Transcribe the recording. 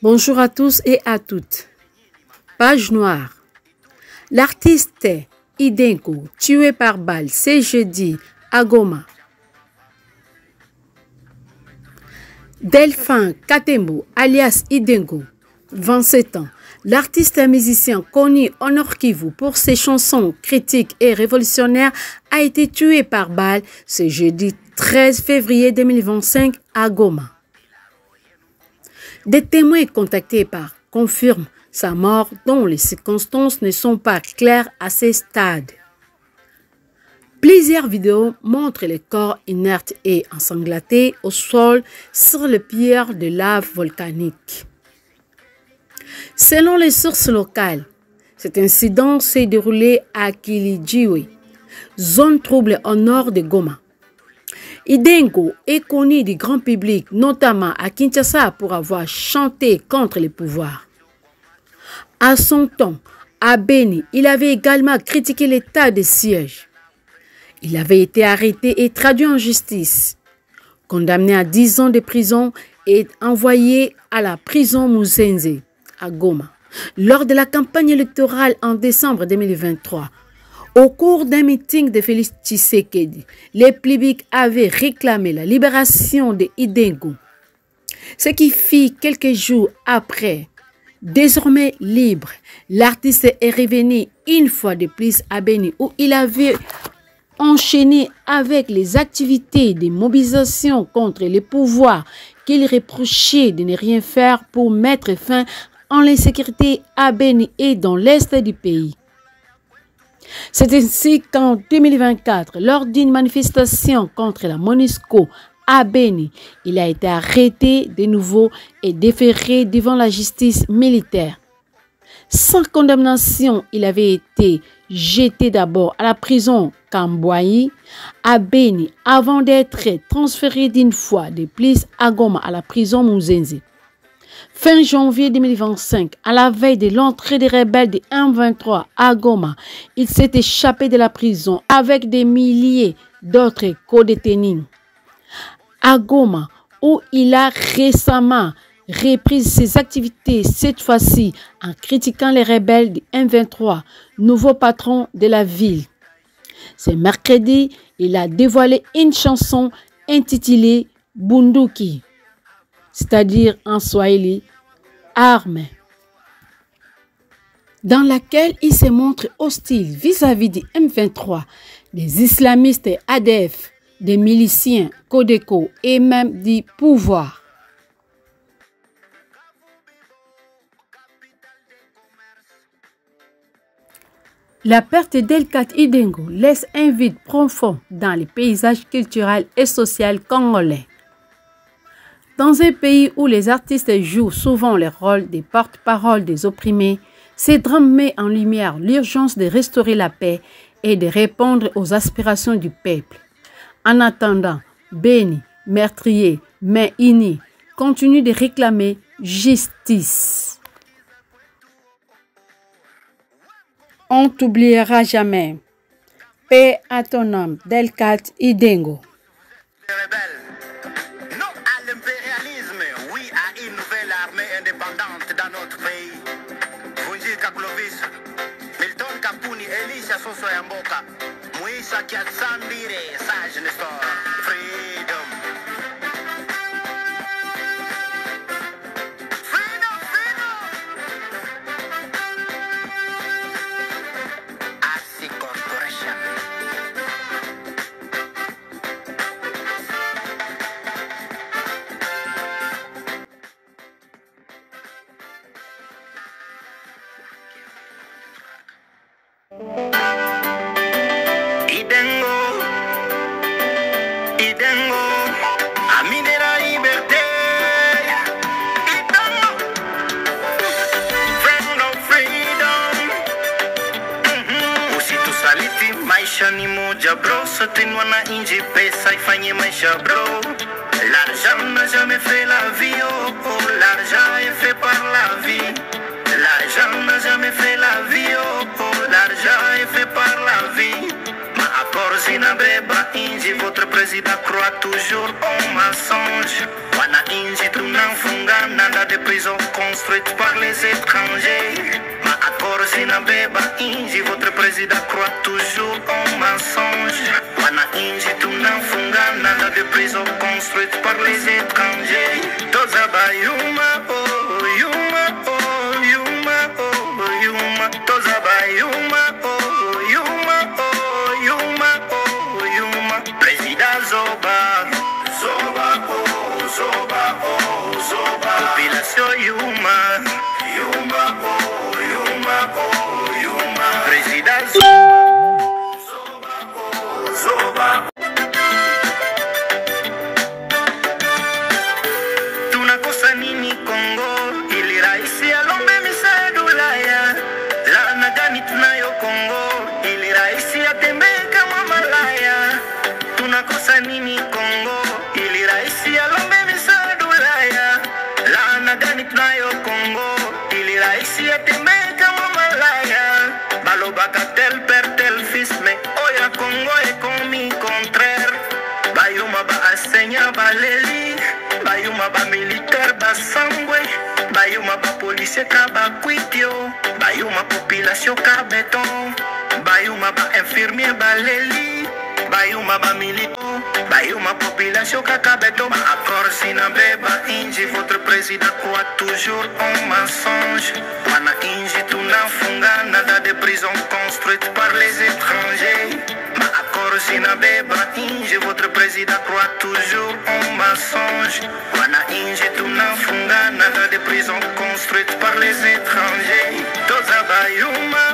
Bonjour à tous et à toutes. Page noire. L'artiste Idengo, tué par balle ce jeudi à Goma. Delphin Katembo, alias Idengo, 27 ans. L'artiste et musicien connu en Nord Kivu pour ses chansons critiques et révolutionnaires a été tué par balle ce jeudi 13 février 2025 à Goma. Des témoins contactés confirment sa mort dont les circonstances ne sont pas claires à ce stade. Plusieurs vidéos montrent les corps inertes et ensanglantés au sol sur les pierres de lave volcanique. Selon les sources locales, cet incident s'est déroulé à Kilijiwe, zone trouble au nord de Goma. Idengo est connu du grand public, notamment à Kinshasa, pour avoir chanté contre les pouvoirs. À son temps, à Beni, il avait également critiqué l'état de siège. Il avait été arrêté et traduit en justice, condamné à 10 ans de prison et envoyé à la prison Muzenze, à Goma, lors de la campagne électorale en décembre 2023. Au cours d'un meeting de Félix Tshisekedi, les publics avaient réclamé la libération de Idengo, ce qui fit quelques jours après. Désormais libre, l'artiste est revenu une fois de plus à Beni où il avait enchaîné avec les activités de mobilisation contre les pouvoirs qu'il reprochait de ne rien faire pour mettre fin à l'insécurité à Beni et dans l'est du pays. C'est ainsi qu'en 2024, lors d'une manifestation contre la MONUSCO à Beni, il a été arrêté de nouveau et déféré devant la justice militaire. Sans condamnation, il avait été jeté d'abord à la prison Kambouayi à Beni avant d'être transféré d'une fois de plus à Goma à la prison Muzenze. Fin janvier 2025, à la veille de l'entrée des rebelles de M23 à Goma, il s'est échappé de la prison avec des milliers d'autres co-détenus. À Goma, où il a récemment repris ses activités, cette fois-ci en critiquant les rebelles de M23, nouveau patron de la ville. Ce mercredi, il a dévoilé une chanson intitulée Bunduki, c'est-à-dire en swahili, arme, dans laquelle il se montre hostile vis-à-vis du M23, des islamistes ADF, des miliciens, Codeco et même du pouvoir. La perte d'Elkat Idengo laisse un vide profond dans les paysages culturels et sociaux congolais. Dans un pays où les artistes jouent souvent le rôle des porte-parole des opprimés, ce drame met en lumière l'urgence de restaurer la paix et de répondre aux aspirations du peuple. En attendant, Beni, meurtrier, main unie, continue de réclamer justice. On ne t'oubliera jamais. Paix à ton âme, Delcat Idengo. Indépendante dans notre pays. Vunji Kaklovis, Milton Kapuni, Elisha Soso Yamboka, Moïsa Kiatsandire, Sage Nestor, Freedom. Freedom, freedom. ASI Corporation. Idengo, ami de la liberté. Idengo, friend of freedom. Usitu saliti maisha ni moja bro, sote wana inji pesa ifanye maisha bro. L'argent n'a jamais fait la vie, oh, oh, l'argent est fait par la vie. L'argent n'a jamais fait la vie, oh, oh, l'argent est fait par la vie. Ma accord zinabeba inji, votre président croit toujours au mensonge. Wana inji tunamfunga nada de prison construites par les étrangers. Ma accord zinabeba inji, votre président croit toujours en mensonge. Wana inji tunafungana na de prison construites par les étrangers. Tozaba yuma oh yuma oh yuma oh yuma. Tozaba yuma oh yuma oh yuma oh yuma. Président Zoba Zoba oh Zoba oh Zoba. Population yuma yuma oh yuma oh yuma. Président Zoba oh Zoba. Tunakosa nini Kongo ili raisi alombe misaada Ulaya? Laana gani tunayo Kongo ili raisi atembee kama malaya? Tunakosa nini Kongo ili raisi alombe misaada Ulaya? Laana gani tunayo Kongo ili raisi atembee kama malaya? Balobaka tel père tel fils mais oya Kongo est commis contraire. Bayuma ba enseignant baleli, bayuma ba militaire basangwe, bayuma ba policier kaba kwitio, bayuma population kabeton, bayuma ba infirmier baleli, bayuma ba militaire, bayuma population kakabeton. Ma accord sinabeba inji, votre président croit toujours en mensonge. Wana inji tunafungana dans des prisons construites par les étrangers. Ma accord sinabeba inji, votre président croit toujours en mensonge. Wana inji tunafungana dans des prisons construites par les étrangers. Tozaba yuma